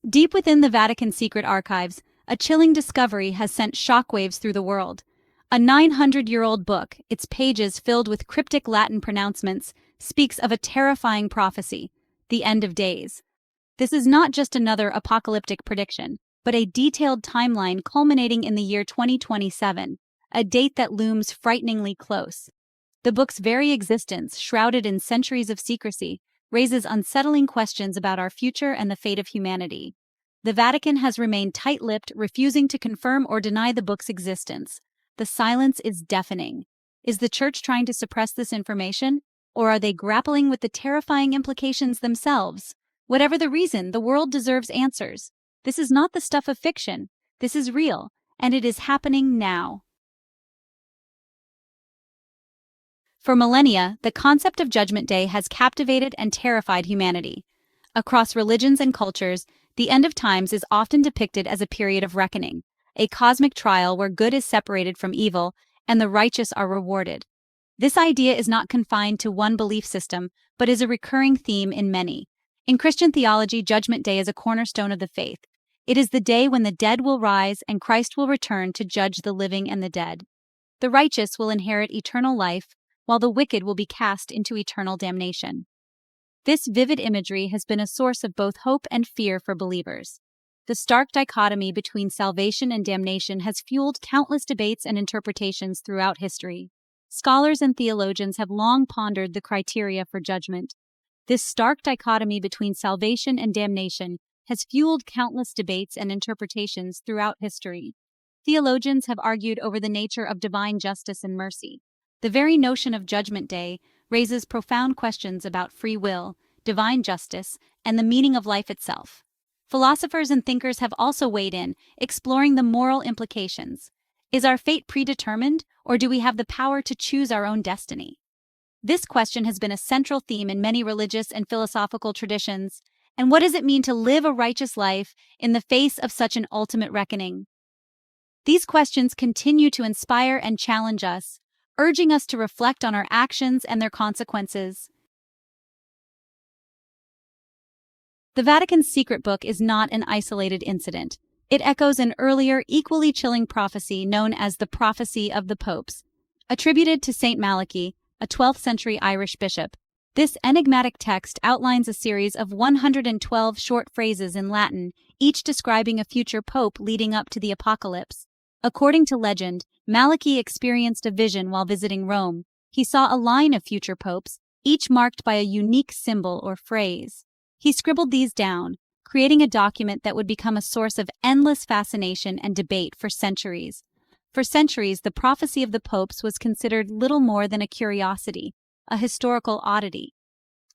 Deep within the Vatican secret archives, a chilling discovery has sent shockwaves through the world. A 900-year-old book, its pages filled with cryptic Latin pronouncements, speaks of a terrifying prophecy, the end of days. This is not just another apocalyptic prediction, but a detailed timeline culminating in the year 2027, a date that looms frighteningly close. The book's very existence, shrouded in centuries of secrecy, raises unsettling questions about our future and the fate of humanity. The Vatican has remained tight-lipped, refusing to confirm or deny the book's existence. The silence is deafening. Is the Church trying to suppress this information, or are they grappling with the terrifying implications themselves? Whatever the reason, the world deserves answers. This is not the stuff of fiction. This is real, and it is happening now. For millennia, the concept of Judgment Day has captivated and terrified humanity. Across religions and cultures, the end of times is often depicted as a period of reckoning, a cosmic trial where good is separated from evil and the righteous are rewarded. This idea is not confined to one belief system, but is a recurring theme in many. In Christian theology, Judgment Day is a cornerstone of the faith. It is the day when the dead will rise and Christ will return to judge the living and the dead. The righteous will inherit eternal life, while the wicked will be cast into eternal damnation. This vivid imagery has been a source of both hope and fear for believers. The stark dichotomy between salvation and damnation has fueled countless debates and interpretations throughout history. Scholars and theologians have long pondered the criteria for judgment. This stark dichotomy between salvation and damnation has fueled countless debates and interpretations throughout history. Theologians have argued over the nature of divine justice and mercy. The very notion of Judgment Day raises profound questions about free will, divine justice, and the meaning of life itself. Philosophers and thinkers have also weighed in, exploring the moral implications. Is our fate predetermined, or do we have the power to choose our own destiny? This question has been a central theme in many religious and philosophical traditions. And what does it mean to live a righteous life in the face of such an ultimate reckoning? These questions continue to inspire and challenge us, urging us to reflect on our actions and their consequences. The Vatican's secret book is not an isolated incident. It echoes an earlier, equally chilling prophecy known as the Prophecy of the Popes. Attributed to Saint Malachy, a 12th century Irish bishop, this enigmatic text outlines a series of 112 short phrases in Latin, each describing a future pope leading up to the apocalypse. According to legend, Malachy experienced a vision while visiting Rome. He saw a line of future popes, each marked by a unique symbol or phrase. He scribbled these down, creating a document that would become a source of endless fascination and debate for centuries. For centuries, the prophecy of the popes was considered little more than a curiosity, a historical oddity.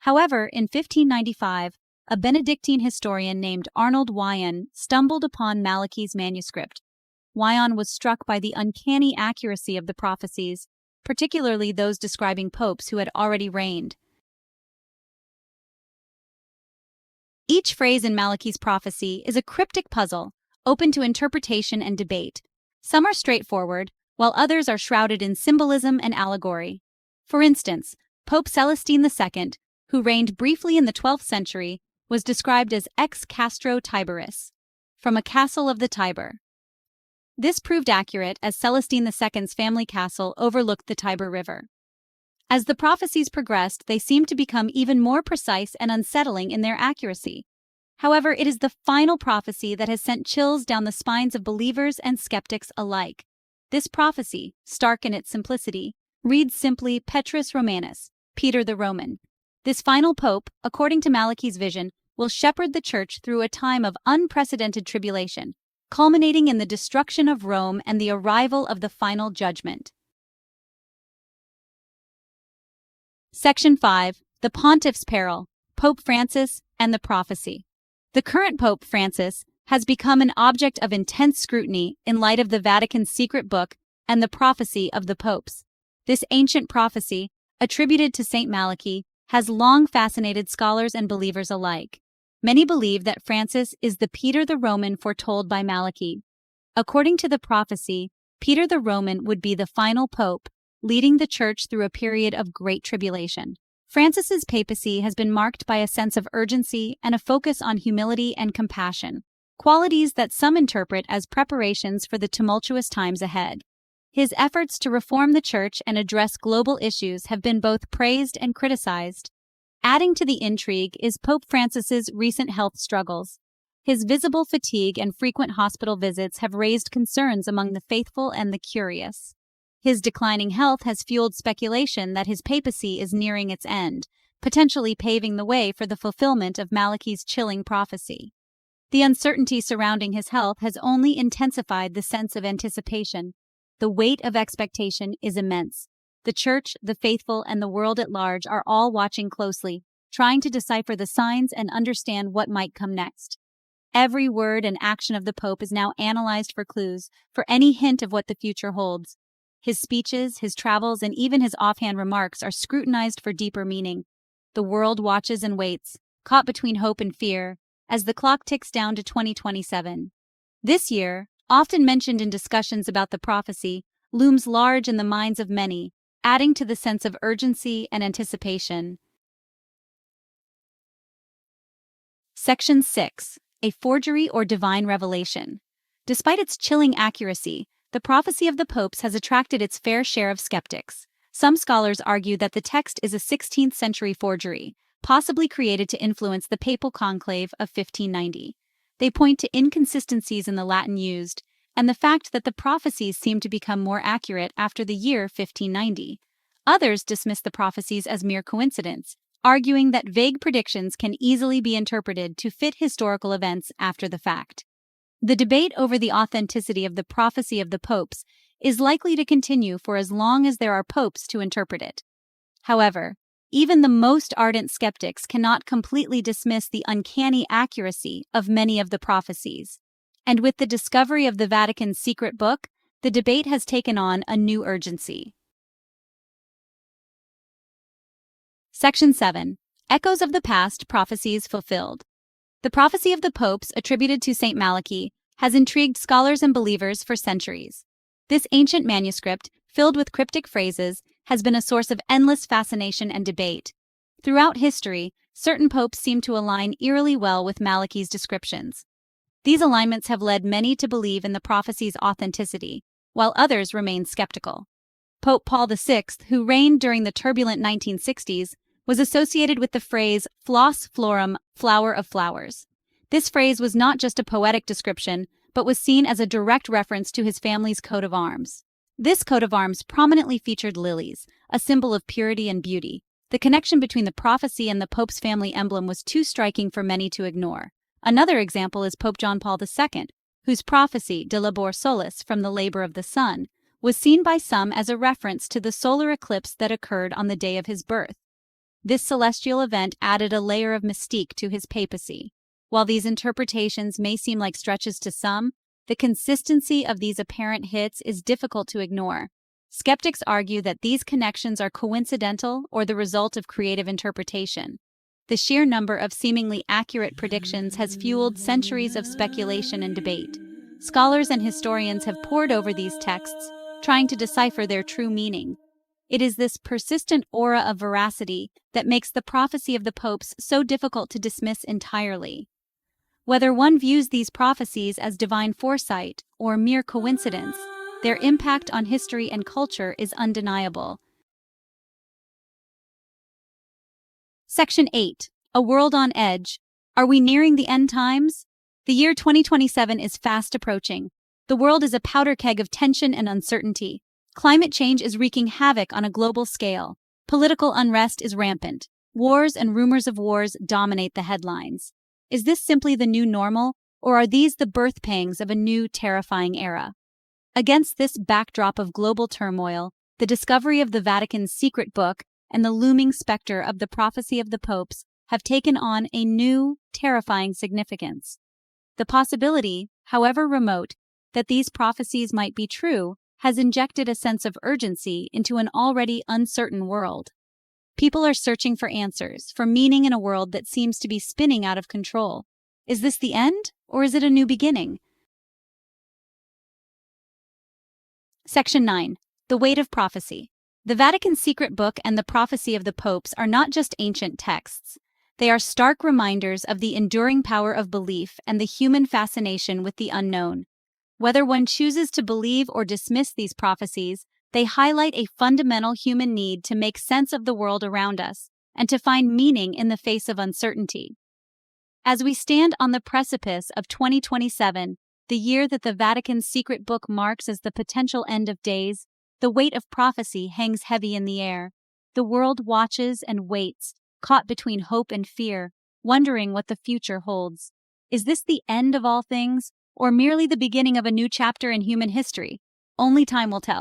However, in 1595, a Benedictine historian named Arnold Wyon stumbled upon Malachy's manuscript. Wyon was struck by the uncanny accuracy of the prophecies, particularly those describing popes who had already reigned. Each phrase in Malachy's prophecy is a cryptic puzzle, open to interpretation and debate. Some are straightforward, while others are shrouded in symbolism and allegory. For instance, Pope Celestine II, who reigned briefly in the 12th century, was described as ex castro Tiberis, from a castle of the Tiber. This proved accurate as Celestine II's family castle overlooked the Tiber River. As the prophecies progressed, they seemed to become even more precise and unsettling in their accuracy. However, it is the final prophecy that has sent chills down the spines of believers and skeptics alike. This prophecy, stark in its simplicity, reads simply Petrus Romanus, Peter the Roman. This final pope, according to Malachy's vision, will shepherd the church through a time of unprecedented tribulation, culminating in the destruction of Rome and the arrival of the final judgment. Section 5. The Pontiff's Peril, Pope Francis and the Prophecy. The current Pope Francis has become an object of intense scrutiny in light of the Vatican's secret book and the prophecy of the popes. This ancient prophecy, attributed to Saint Malachy, has long fascinated scholars and believers alike. Many believe that Francis is the Peter the Roman foretold by Malachy. According to the prophecy, Peter the Roman would be the final pope, leading the church through a period of great tribulation. Francis's papacy has been marked by a sense of urgency and a focus on humility and compassion, qualities that some interpret as preparations for the tumultuous times ahead. His efforts to reform the Church and address global issues have been both praised and criticized. Adding to the intrigue is Pope Francis's recent health struggles. His visible fatigue and frequent hospital visits have raised concerns among the faithful and the curious. His declining health has fueled speculation that his papacy is nearing its end, potentially paving the way for the fulfillment of Malachy's chilling prophecy. The uncertainty surrounding his health has only intensified the sense of anticipation. The weight of expectation is immense. The Church, the faithful, and the world at large are all watching closely, trying to decipher the signs and understand what might come next. Every word and action of the Pope is now analyzed for clues, for any hint of what the future holds. His speeches, his travels, and even his offhand remarks are scrutinized for deeper meaning. The world watches and waits, caught between hope and fear, as the clock ticks down to 2027. This year, often mentioned in discussions about the prophecy, looms large in the minds of many, adding to the sense of urgency and anticipation. Section 6. A forgery or divine revelation. Despite its chilling accuracy, the prophecy of the popes has attracted its fair share of skeptics. Some scholars argue that the text is a 16th century forgery, possibly created to influence the papal conclave of 1590. They point to inconsistencies in the Latin used, and the fact that the prophecies seem to become more accurate after the year 1590. Others dismiss the prophecies as mere coincidence, arguing that vague predictions can easily be interpreted to fit historical events after the fact. The debate over the authenticity of the prophecy of the popes is likely to continue for as long as there are popes to interpret it. However, even the most ardent skeptics cannot completely dismiss the uncanny accuracy of many of the prophecies. And with the discovery of the Vatican's secret book, the debate has taken on a new urgency. Section 7. Echoes of the Past, Prophecies Fulfilled. The prophecy of the popes, attributed to Saint Malachy, has intrigued scholars and believers for centuries. This ancient manuscript, filled with cryptic phrases, has been a source of endless fascination and debate. Throughout history, certain popes seem to align eerily well with Malachy's descriptions. These alignments have led many to believe in the prophecy's authenticity, while others remain skeptical. Pope Paul VI, who reigned during the turbulent 1960s, was associated with the phrase flos florum, flower of flowers. This phrase was not just a poetic description, but was seen as a direct reference to his family's coat of arms. This coat of arms prominently featured lilies, a symbol of purity and beauty. The connection between the prophecy and the Pope's family emblem was too striking for many to ignore. Another example is Pope John Paul II, whose prophecy, De labor solis, from the labor of the sun, was seen by some as a reference to the solar eclipse that occurred on the day of his birth. This celestial event added a layer of mystique to his papacy. While these interpretations may seem like stretches to some, the consistency of these apparent hits is difficult to ignore. Skeptics argue that these connections are coincidental or the result of creative interpretation. The sheer number of seemingly accurate predictions has fueled centuries of speculation and debate. Scholars and historians have pored over these texts, trying to decipher their true meaning. It is this persistent aura of veracity that makes the prophecy of the popes so difficult to dismiss entirely. Whether one views these prophecies as divine foresight or mere coincidence, their impact on history and culture is undeniable. Section 8. A World on Edge. Are we nearing the end times? The year 2027 is fast approaching. The world is a powder keg of tension and uncertainty. Climate change is wreaking havoc on a global scale. Political unrest is rampant. Wars and rumors of wars dominate the headlines. Is this simply the new normal, or are these the birth pangs of a new, terrifying era? Against this backdrop of global turmoil, the discovery of the Vatican's secret book and the looming specter of the prophecy of the popes have taken on a new, terrifying significance. The possibility, however remote, that these prophecies might be true has injected a sense of urgency into an already uncertain world. People are searching for answers, for meaning in a world that seems to be spinning out of control. Is this the end, or is it a new beginning? Section 9. The Weight of Prophecy. The Vatican's secret book and the prophecy of the popes are not just ancient texts. They are stark reminders of the enduring power of belief and the human fascination with the unknown. Whether one chooses to believe or dismiss these prophecies, they highlight a fundamental human need to make sense of the world around us and to find meaning in the face of uncertainty. As we stand on the precipice of 2027, the year that the Vatican's secret book marks as the potential end of days, the weight of prophecy hangs heavy in the air. The world watches and waits, caught between hope and fear, wondering what the future holds. Is this the end of all things, or merely the beginning of a new chapter in human history? Only time will tell.